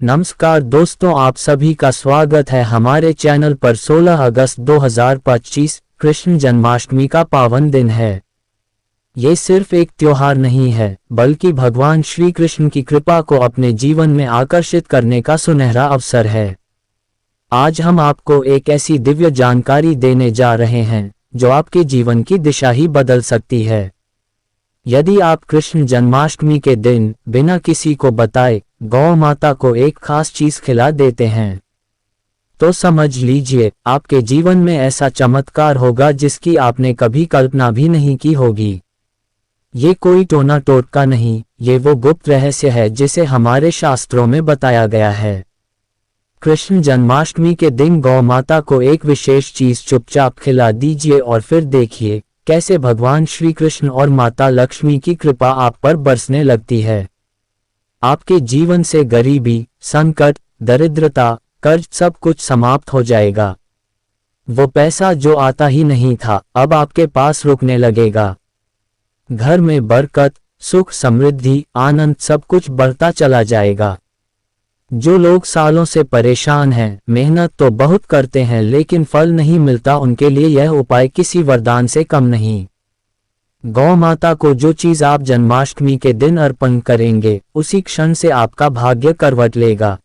नमस्कार दोस्तों, आप सभी का स्वागत है हमारे चैनल पर। 16 अगस्त 2025 कृष्ण जन्माष्टमी का पावन दिन है। ये सिर्फ एक त्योहार नहीं है, बल्कि भगवान श्री कृष्ण की कृपा को अपने जीवन में आकर्षित करने का सुनहरा अवसर है। आज हम आपको एक ऐसी दिव्य जानकारी देने जा रहे हैं जो आपके जीवन की दिशा ही बदल सकती है। यदि आप कृष्ण जन्माष्टमी के दिन बिना किसी को बताए गौ माता को एक खास चीज खिला देते हैं, तो समझ लीजिए आपके जीवन में ऐसा चमत्कार होगा जिसकी आपने कभी कल्पना भी नहीं की होगी। ये कोई टोना टोटका नहीं, ये वो गुप्त रहस्य है जिसे हमारे शास्त्रों में बताया गया है। कृष्ण जन्माष्टमी के दिन गौ माता को एक विशेष चीज चुपचाप खिला दीजिए और फिर देखिए कैसे भगवान श्री कृष्ण और माता लक्ष्मी की कृपा आप पर बरसने लगती है। आपके जीवन से गरीबी, संकट, दरिद्रता, कर्ज सब कुछ समाप्त हो जाएगा। वो पैसा जो आता ही नहीं था अब आपके पास रुकने लगेगा। घर में बरकत, सुख, समृद्धि, आनंद सब कुछ बढ़ता चला जाएगा। जो लोग सालों से परेशान हैं, मेहनत तो बहुत करते हैं लेकिन फल नहीं मिलता, उनके लिए यह उपाय किसी वरदान से कम नहीं। गौ माता को जो चीज आप जन्माष्टमी के दिन अर्पण करेंगे, उसी क्षण से आपका भाग्य करवट लेगा।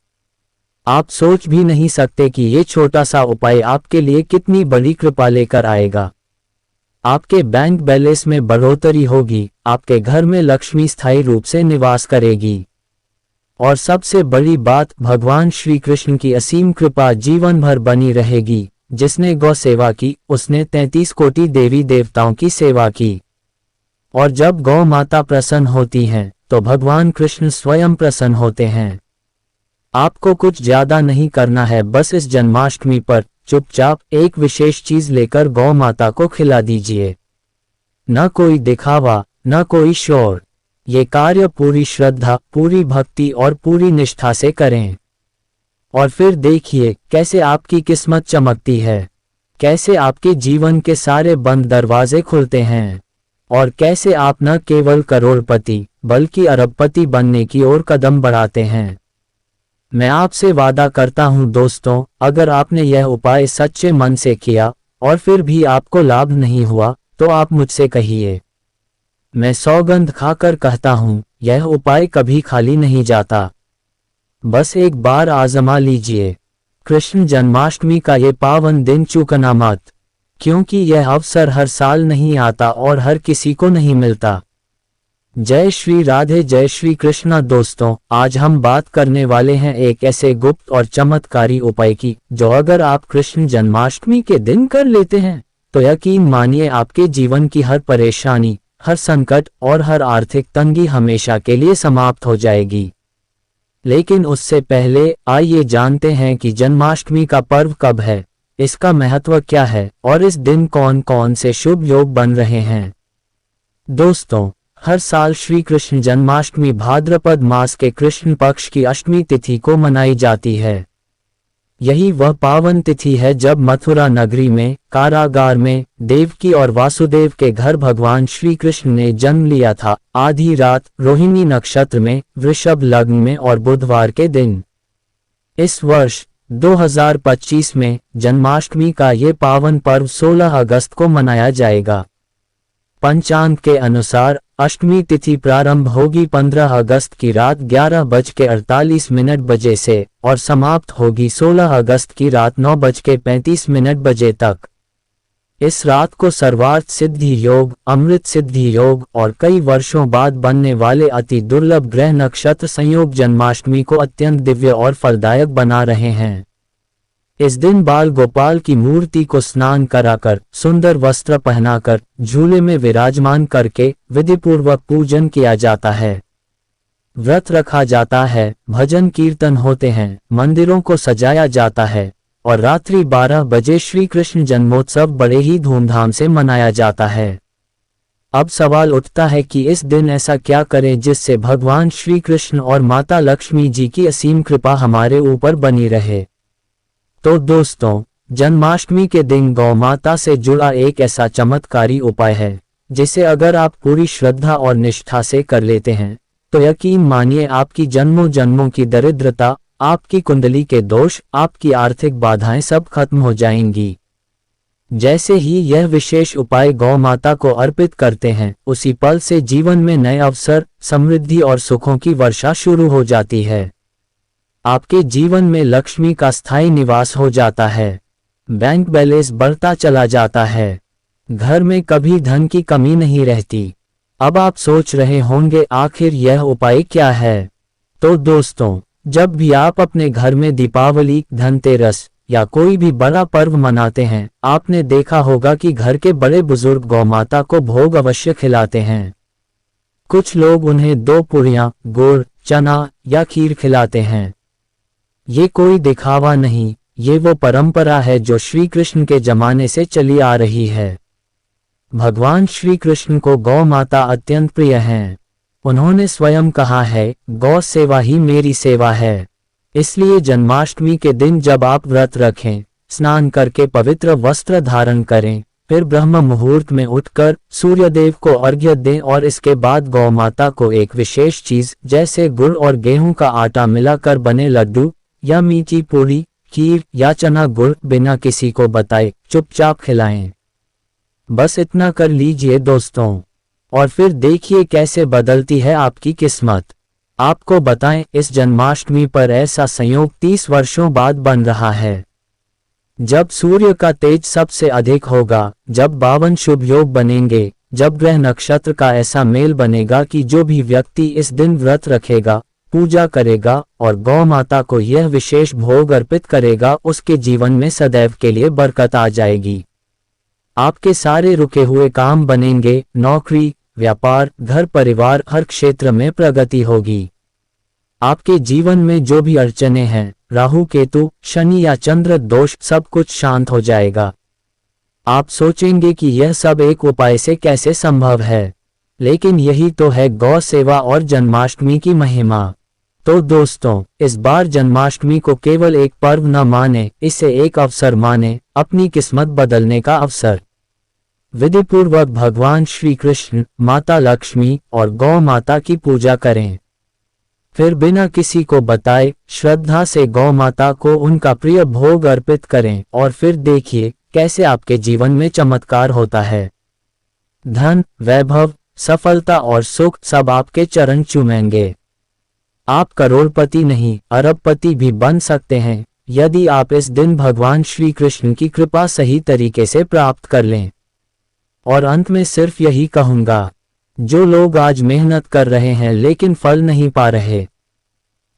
आप सोच भी नहीं सकते कि ये छोटा सा उपाय आपके लिए कितनी बड़ी कृपा लेकर आएगा। आपके बैंक बैलेंस में बढ़ोतरी होगी, आपके घर में लक्ष्मी स्थायी रूप से निवास करेगी, और सबसे बड़ी बात, भगवान श्री कृष्ण की असीम कृपा जीवन भर बनी रहेगी। जिसने गौ सेवा की, उसने 33 कोटि देवी देवताओं की सेवा की। और जब गौ माता प्रसन्न होती हैं, तो भगवान कृष्ण स्वयं प्रसन्न होते हैं। आपको कुछ ज्यादा नहीं करना है, बस इस जन्माष्टमी पर चुपचाप एक विशेष चीज लेकर गौ माता को खिला दीजिए। न कोई दिखावा, न कोई शोर। ये कार्य पूरी श्रद्धा, पूरी भक्ति और पूरी निष्ठा से करें। और फिर देखिए कैसे आपकी किस्मत चमकती है, कैसे आपके जीवन के सारे बंद दरवाजे खुलते हैं, और कैसे आप न केवल करोड़पति बल्कि अरबपति बनने की ओर कदम बढ़ाते हैं। मैं आपसे वादा करता हूं दोस्तों, अगर आपने यह उपाय सच्चे मन से किया और फिर भी आपको लाभ नहीं हुआ, तो आप मुझसे कहिए। मैं सौगंध खाकर कहता हूं, यह उपाय कभी खाली नहीं जाता। बस एक बार आजमा लीजिए। कृष्ण जन्माष्टमी का ये पावन दिन चूकना मत, क्योंकि यह अवसर हर साल नहीं आता और हर किसी को नहीं मिलता। जय श्री राधे, जय श्री कृष्णा। दोस्तों, आज हम बात करने वाले हैं एक ऐसे गुप्त और चमत्कारी उपाय की, जो अगर आप कृष्ण जन्माष्टमी के दिन कर लेते हैं, तो यकीन मानिए आपके जीवन की हर परेशानी, हर संकट और हर आर्थिक तंगी हमेशा के लिए समाप्त हो जाएगी। लेकिन उससे पहले आइए जानते हैं कि जन्माष्टमी का पर्व कब है, इसका महत्व क्या है और इस दिन कौन कौन से शुभ योग बन रहे हैं। दोस्तों, हर साल श्री कृष्ण जन्माष्टमी भाद्रपद मास के कृष्ण पक्ष की अष्टमी तिथि को मनाई जाती है। यही वह पावन तिथि है जब मथुरा नगरी में कारागार में देवकी और वासुदेव के घर भगवान श्री कृष्ण ने जन्म लिया था। आधी रात, रोहिणी नक्षत्र में, वृषभ लग्न में और बुधवार के दिन। इस वर्ष 2025 में जन्माष्टमी का ये पावन पर्व 16 अगस्त को मनाया जाएगा। पंचांग के अनुसार अष्टमी तिथि प्रारंभ होगी 15 अगस्त की रात 11:48 बजे से और समाप्त होगी 16 अगस्त की रात 9:35 बजे तक। इस रात को सर्वार्थ सिद्धि योग, अमृत सिद्धि योग और कई वर्षों बाद बनने वाले अति दुर्लभ ग्रह नक्षत्र संयोग जन्माष्टमी को अत्यंत दिव्य और फलदायक बना रहे हैं। इस दिन बाल गोपाल की मूर्ति को स्नान कराकर, सुंदर वस्त्र पहनाकर, झूले में विराजमान करके विधिपूर्वक पूजन किया जाता है। व्रत रखा जाता है, भजन कीर्तन होते हैं, मंदिरों को सजाया जाता है और रात्रि 12 बजे श्री कृष्ण जन्मोत्सव बड़े ही धूमधाम से मनाया जाता है। अब सवाल उठता है कि इस दिन ऐसा क्या करें जिससे भगवान श्री कृष्ण और माता लक्ष्मी जी की असीम कृपा हमारे ऊपर बनी रहे। तो दोस्तों, जन्माष्टमी के दिन गौ माता से जुड़ा एक ऐसा चमत्कारी उपाय है जिसे अगर आप पूरी श्रद्धा और निष्ठा से कर लेते हैं, तो यकीन मानिए आपकी जन्मों जन्मों की दरिद्रता आपकी कुंडली के दोष, आपकी आर्थिक बाधाएं सब खत्म हो जाएंगी। जैसे ही यह विशेष उपाय गौ माता को अर्पित करते हैं, उसी पल से जीवन में नए अवसर, समृद्धि और सुखों की वर्षा शुरू हो जाती है। आपके जीवन में लक्ष्मी का स्थायी निवास हो जाता है। बैंक बैलेंस बढ़ता चला जाता है। घर में कभी धन की कमी नहीं रहती। अब आप सोच रहे होंगे आखिर यह उपाय क्या है? तो दोस्तों, जब भी आप अपने घर में दीपावली, धनतेरस या कोई भी बड़ा पर्व मनाते हैं, आपने देखा होगा कि घर के बड़े बुजुर्ग गौ माता को भोग अवश्य खिलाते हैं। कुछ लोग उन्हें 2 पुड़ियां, गुड़, चना या खीर खिलाते हैं। ये कोई दिखावा नहीं, ये वो परंपरा है जो श्री कृष्ण के जमाने से चली आ रही है। भगवान श्री कृष्ण को गौ माता अत्यंत प्रिय हैं। उन्होंने स्वयं कहा है, गौ सेवा ही मेरी सेवा है। इसलिए जन्माष्टमी के दिन जब आप व्रत रखें, स्नान करके पवित्र वस्त्र धारण करें, फिर ब्रह्म मुहूर्त में उठकर सूर्यदेव को अर्घ्य दें और इसके बाद गौ माता को एक विशेष चीज जैसे गुड़ और गेहूं का आटा मिलाकर बने लड्डू या मीठी पूड़ी, खीर या चना गुड़ बिना किसी को बताए चुपचाप खिलाएं। बस इतना कर लीजिए दोस्तों, और फिर देखिए कैसे बदलती है आपकी किस्मत। आपको बताएं, इस जन्माष्टमी पर ऐसा संयोग 30 वर्षों बाद बन रहा है, जब सूर्य का तेज सबसे अधिक होगा, जब 52 शुभ योग बनेंगे, जब ग्रह नक्षत्र का ऐसा मेल बनेगा कि जो भी व्यक्ति इस दिन व्रत रखेगा, पूजा करेगा और गौ माता को यह विशेष भोग अर्पित करेगा, उसके जीवन में सदैव के लिए बरकत आ जाएगी। आपके सारे रुके हुए काम बनेंगे, नौकरी, व्यापार, घर परिवार, हर क्षेत्र में प्रगति होगी। आपके जीवन में जो भी अड़चने हैं, राहु केतु, शनि या चंद्र दोष, सब कुछ शांत हो जाएगा। आप सोचेंगे कि यह सब एक उपाय से कैसे संभव है, लेकिन यही तो है गौ सेवा और जन्माष्टमी की महिमा। तो दोस्तों, इस बार जन्माष्टमी को केवल एक पर्व न माने, इसे एक अवसर माने, अपनी किस्मत बदलने का अवसर। विधिपूर्वक भगवान श्री कृष्ण, माता लक्ष्मी और गौ माता की पूजा करें। फिर बिना किसी को बताए श्रद्धा से गौ माता को उनका प्रिय भोग अर्पित करें और फिर देखिए कैसे आपके जीवन में चमत्कार होता है। धन, वैभव, सफलता और सुख सब आपके चरण चूमेंगे। आप करोड़पति नहीं, अरबपति भी बन सकते हैं यदि आप इस दिन भगवान श्री कृष्ण की कृपा सही तरीके से प्राप्त कर लें। और अंत में सिर्फ यही कहूंगा, जो लोग आज मेहनत कर रहे हैं लेकिन फल नहीं पा रहे,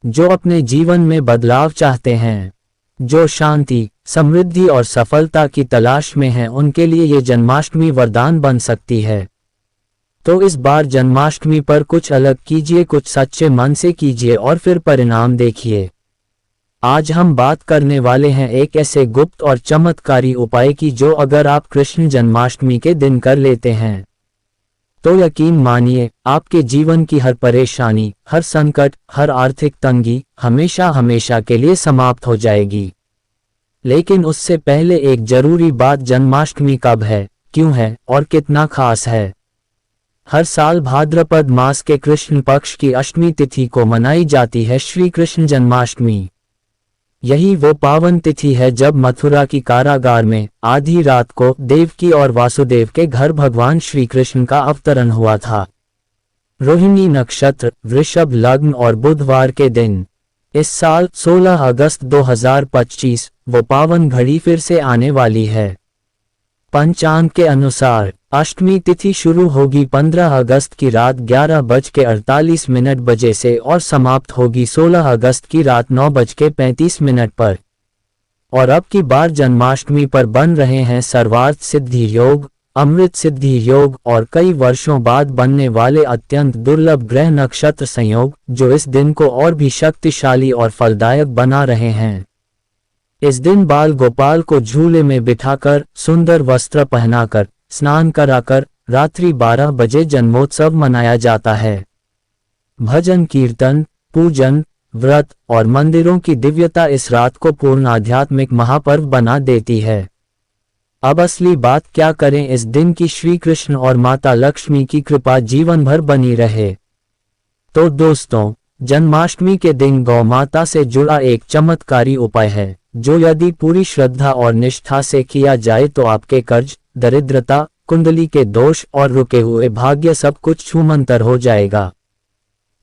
जो अपने जीवन में बदलाव चाहते हैं, जो शांति, समृद्धि और सफलता की तलाश में हैं, उनके लिए ये जन्माष्टमी वरदान बन सकती है। तो इस बार जन्माष्टमी पर कुछ अलग कीजिए, कुछ सच्चे मन से कीजिए और फिर परिणाम देखिए। आज हम बात करने वाले हैं एक ऐसे गुप्त और चमत्कारी उपाय की जो अगर आप कृष्ण जन्माष्टमी के दिन कर लेते हैं तो यकीन मानिए आपके जीवन की हर परेशानी, हर संकट, हर आर्थिक तंगी हमेशा हमेशा के लिए समाप्त हो जाएगी। लेकिन उससे पहले एक जरूरी बात, जन्माष्टमी कब है, क्यों है और कितना खास है। हर साल भाद्रपद मास के कृष्ण पक्ष की अष्टमी तिथि को मनाई जाती है श्री कृष्ण जन्माष्टमी। यही वो पावन तिथि है जब मथुरा की कारागार में आधी रात को देवकी और वासुदेव के घर भगवान श्री कृष्ण का अवतरण हुआ था। रोहिणी नक्षत्र, वृषभ लग्न और बुधवार के दिन। इस साल 16 अगस्त 2025 वो पावन घड़ी फिर से आने वाली है। पंचांग के अनुसार अष्टमी तिथि शुरू होगी 15 अगस्त की रात 11:48 बजे से और समाप्त होगी 16 अगस्त की रात 9:35 पर। और अब की बार जन्माष्टमी पर बन रहे हैं सर्वार्थ सिद्धि योग, अमृत सिद्धि योग और कई वर्षों बाद बनने वाले अत्यंत दुर्लभ ग्रह नक्षत्र संयोग, जो इस दिन को और भी शक्तिशाली और फलदायक बना रहे हैं। इस दिन बाल गोपाल को झूले में बिठाकर, सुंदर वस्त्र पहनाकर, स्नान कराकर रात्रि 12 बजे जन्मोत्सव मनाया जाता है। भजन, कीर्तन, पूजन, व्रत और मंदिरों की दिव्यता इस रात को पूर्ण आध्यात्मिक महापर्व बना देती है। अब असली बात, क्या करें इस दिन की श्री कृष्ण और माता लक्ष्मी की कृपा जीवन भर बनी रहे। तो दोस्तों, जन्माष्टमी के दिन गौ माता से जुड़ा एक चमत्कारी उपाय है, जो यदि पूरी श्रद्धा और निष्ठा से किया जाए तो आपके कर्ज, दरिद्रता, कुंडली के दोष और रुके हुए भाग्य सब कुछ छूमंतर हो जाएगा।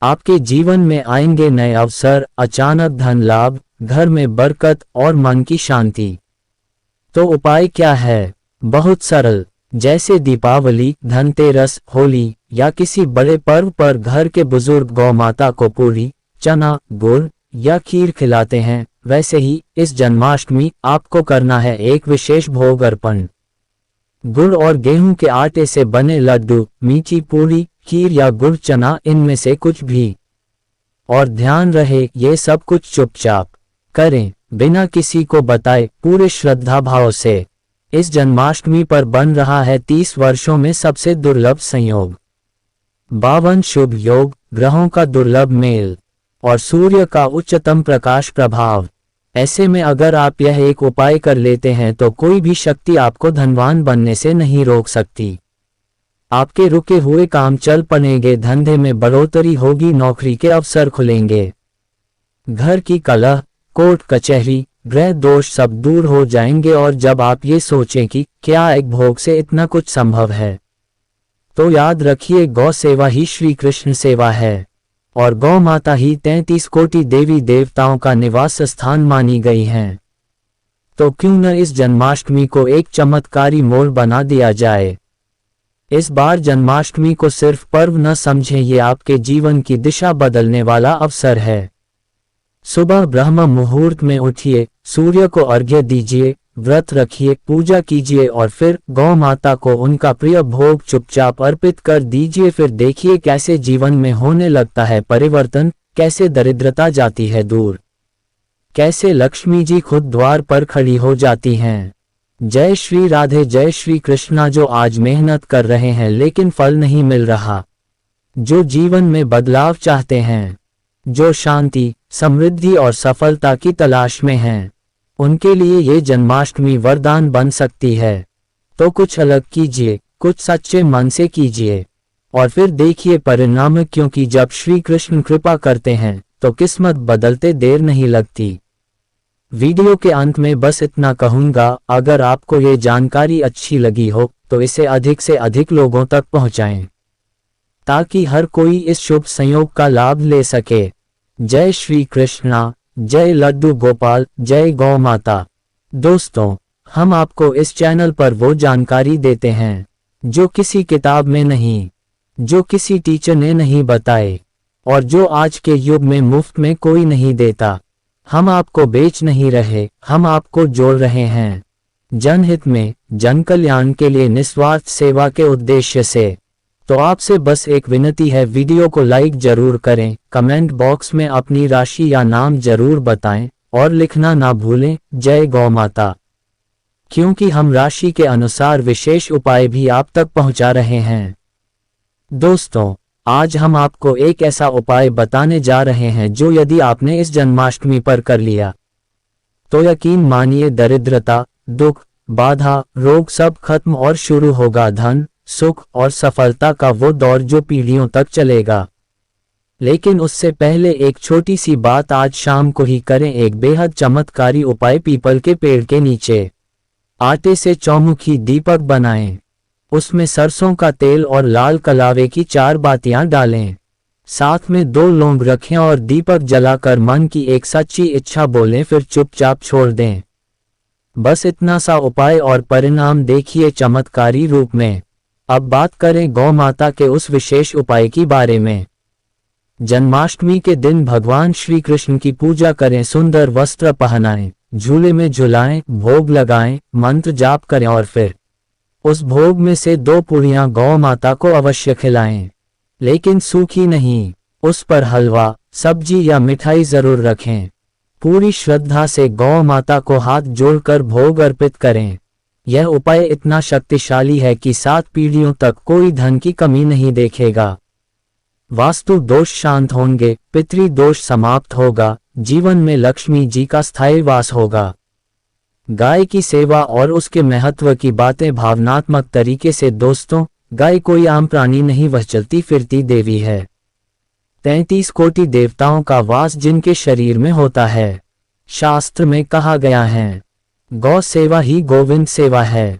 आपके जीवन में आएंगे नए अवसर, अचानक धन लाभ, घर में बरकत और मन की शांति। तो उपाय क्या है? बहुत सरल। जैसे दीपावली, धनतेरस, होली या किसी बड़े पर्व पर घर के बुजुर्ग गौ माता को पूरी, चना, गुड़ या खीर खिलाते हैं, वैसे ही इस जन्माष्टमी आपको करना है एक विशेष भोग अर्पण। गुड़ और गेहूं के आटे से बने लड्डू, मीठी पूरी, खीर या गुड़ चना, इनमें से कुछ भी। और ध्यान रहे, ये सब कुछ चुपचाप करें, बिना किसी को बताए, पूरे श्रद्धा भाव से। इस जन्माष्टमी पर बन रहा है 30 वर्षों में सबसे दुर्लभ संयोग। 52 शुभ योग, ग्रहों का दुर्लभ मेल और सूर्य का उच्चतम प्रकाश प्रभाव। ऐसे में अगर आप यह एक उपाय कर लेते हैं तो कोई भी शक्ति आपको धनवान बनने से नहीं रोक सकती। आपके रुके हुए काम चल पड़ेंगे, धंधे में बढ़ोतरी होगी, नौकरी के अवसर खुलेंगे, घर की कलह, कोर्ट कचहरी, ग्रह दोष सब दूर हो जाएंगे। और जब आप ये सोचें कि क्या एक भोग से इतना कुछ संभव है, तो याद रखिए, गौ सेवा ही श्री कृष्ण सेवा है और गौ माता ही 33 कोटि देवी देवताओं का निवास स्थान मानी गई हैं। तो क्यों न इस जन्माष्टमी को एक चमत्कारी मोड़ बना दिया जाए। इस बार जन्माष्टमी को सिर्फ पर्व न समझें, ये आपके जीवन की दिशा बदलने वाला अवसर है। सुबह ब्रह्म मुहूर्त में उठिए, सूर्य को अर्घ्य दीजिए, व्रत रखिए, पूजा कीजिए और फिर गौ माता को उनका प्रिय भोग चुपचाप अर्पित कर दीजिए। फिर देखिए कैसे जीवन में होने लगता है परिवर्तन, कैसे दरिद्रता जाती है दूर, कैसे लक्ष्मी जी खुद द्वार पर खड़ी हो जाती हैं। जय श्री राधे, जय श्री कृष्णा। जो आज मेहनत कर रहे हैं लेकिन फल नहीं मिल रहा, जो जीवन में बदलाव चाहते हैं, जो शांति, समृद्धि और सफलता की तलाश में हैं, उनके लिए ये जन्माष्टमी वरदान बन सकती है। तो कुछ अलग कीजिए, कुछ सच्चे मन से कीजिए और फिर देखिए परिणाम, क्योंकि जब श्री कृष्ण कृपा करते हैं तो किस्मत बदलते देर नहीं लगती। वीडियो के अंत में बस इतना कहूंगा, अगर आपको ये जानकारी अच्छी लगी हो तो इसे अधिक से अधिक लोगों तक पहुंचाएं, ताकि हर कोई इस शुभ संयोग का लाभ ले सके। जय श्री कृष्णा, जय लड्डू गोपाल, जय गौ माता। दोस्तों, हम आपको इस चैनल पर वो जानकारी देते हैं जो किसी किताब में नहीं, जो किसी टीचर ने नहीं बताए और जो आज के युग में मुफ्त में कोई नहीं देता। हम आपको बेच नहीं रहे, हम आपको जोड़ रहे हैं जनहित में, जन कल्याण के लिए, निस्वार्थ सेवा के उद्देश्य से। तो आपसे बस एक विनती है, वीडियो को लाइक जरूर करें, कमेंट बॉक्स में अपनी राशि या नाम जरूर बताएं और लिखना ना भूलें जय गौ माता, क्योंकि हम राशि के अनुसार विशेष उपाय भी आप तक पहुंचा रहे हैं। दोस्तों, आज हम आपको एक ऐसा उपाय बताने जा रहे हैं जो यदि आपने इस जन्माष्टमी पर कर लिया तो यकीन मानिए दरिद्रता, दुख, बाधा, रोग सब खत्म और शुरू होगा धन, सुख और सफलता का वो दौर जो पीढ़ियों तक चलेगा। लेकिन उससे पहले एक छोटी सी बात आज शाम को ही करें, एक बेहद चमत्कारी उपाय। पीपल के पेड़ के नीचे आटे से चौमुखी दीपक बनाएं, उसमें सरसों का तेल और लाल कलावे की 4 बातियां डालें, साथ में 2 लौंग रखें और दीपक जलाकर मन की एक सच्ची इच्छा बोलें, फिर चुपचाप छोड़ दें। बस इतना सा उपाय और परिणाम देखिए चमत्कारी रूप में। अब बात करें गौ माता के उस विशेष उपाय की बारे में। जन्माष्टमी के दिन भगवान श्री कृष्ण की पूजा करें, सुंदर वस्त्र पहनाएं, झूले में झुलाएं, भोग लगाएं, मंत्र जाप करें और फिर उस भोग में से 2 पूरियां गौ माता को अवश्य खिलाएं, लेकिन सूखी नहीं, उस पर हलवा, सब्जी या मिठाई जरूर रखें। पूरी श्रद्धा से गौ माता को हाथ जोड़कर भोग अर्पित करें। यह उपाय इतना शक्तिशाली है कि 7 पीढ़ियों तक कोई धन की कमी नहीं देखेगा। वास्तु दोष शांत होंगे, पितृ दोष समाप्त होगा, जीवन में लक्ष्मी जी का स्थायी वास होगा। गाय की सेवा और उसके महत्व की बातें भावनात्मक तरीके से। दोस्तों, गाय कोई आम प्राणी नहीं, वह चलती फिरती देवी है। 33 कोटि देवताओं का वास जिनके शरीर में होता है। शास्त्र में कहा गया है, गौ सेवा ही गोविंद सेवा है।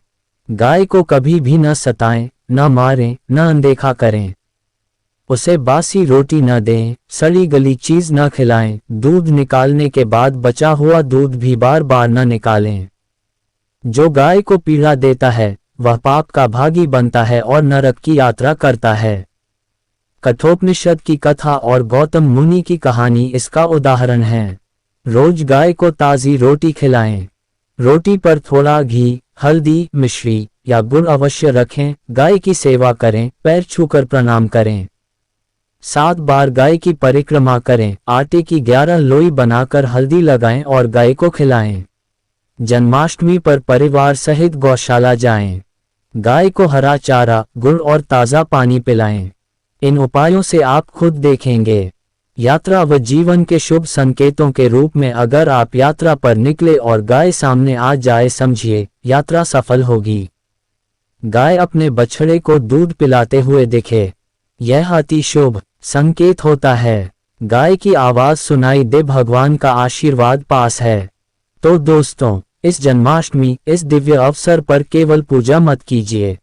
गाय को कभी भी न सताएं, न मारें, न अनदेखा करें। उसे बासी रोटी न दें, सड़ी गली चीज न खिलाएं। दूध निकालने के बाद बचा हुआ दूध भी बार बार न निकालें। जो गाय को पीड़ा देता है वह पाप का भागी बनता है और नरक की यात्रा करता है। कठोपनिषद की कथा और गौतम मुनि की कहानी इसका उदाहरण है। रोज गाय को ताजी रोटी खिलाएं। रोटी पर थोड़ा घी, हल्दी, मिश्री या गुड़ अवश्य रखें। गाय की सेवा करें, पैर छूकर प्रणाम करें। 7 बार गाय की परिक्रमा करें। आटे की 11 लोई बनाकर हल्दी लगाएं और गाय को खिलाएं। जन्माष्टमी पर परिवार सहित गौशाला जाएं। गाय को हरा चारा, गुड़ और ताज़ा पानी पिलाएं। इन उपायों से आप खुद देखेंगे, यात्रा व जीवन के शुभ संकेतों के रूप में अगर आप यात्रा पर निकले और गाय सामने आ जाए, समझिए यात्रा सफल होगी। गाय अपने बछड़े को दूध पिलाते हुए दिखे, यह अति शुभ संकेत होता है। गाय की आवाज सुनाई दे, भगवान का आशीर्वाद पास है। तो दोस्तों, इस जन्माष्टमी, इस दिव्य अवसर पर केवल पूजा मत कीजिए,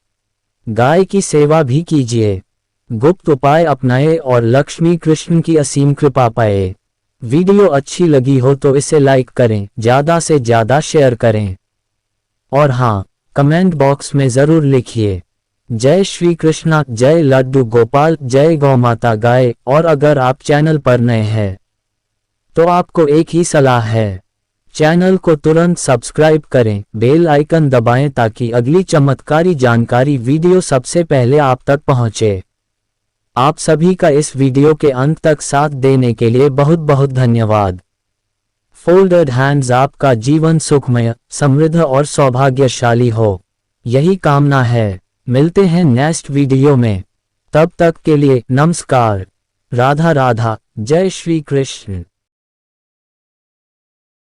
गाय की सेवा भी कीजिए। गुप्त उपाय अपनाएं और लक्ष्मी कृष्ण की असीम कृपा पाए। वीडियो अच्छी लगी हो तो इसे लाइक करें, ज़्यादा से ज़्यादा शेयर करें और हाँ, कमेंट बॉक्स में ज़रूर लिखिए जय श्री कृष्णा, जय लड्डू गोपाल, जय गौ माता गाय। और अगर आप चैनल पर नए हैं तो आपको एक ही सलाह है, चैनल को तुरंत सब्सक्राइब करें, बेल आइकन दबाएं ताकि अगली चमत्कारी जानकारी वीडियो सबसे पहले आप तक पहुंचे। आप सभी का इस वीडियो के अंत तक साथ देने के लिए बहुत बहुत धन्यवाद। फोल्डेड हैंड्स आपका जीवन सुखमय, समृद्ध और सौभाग्यशाली हो, यही कामना है। मिलते हैं नेक्स्ट वीडियो में, तब तक के लिए नमस्कार। राधा राधा, जय श्री कृष्ण।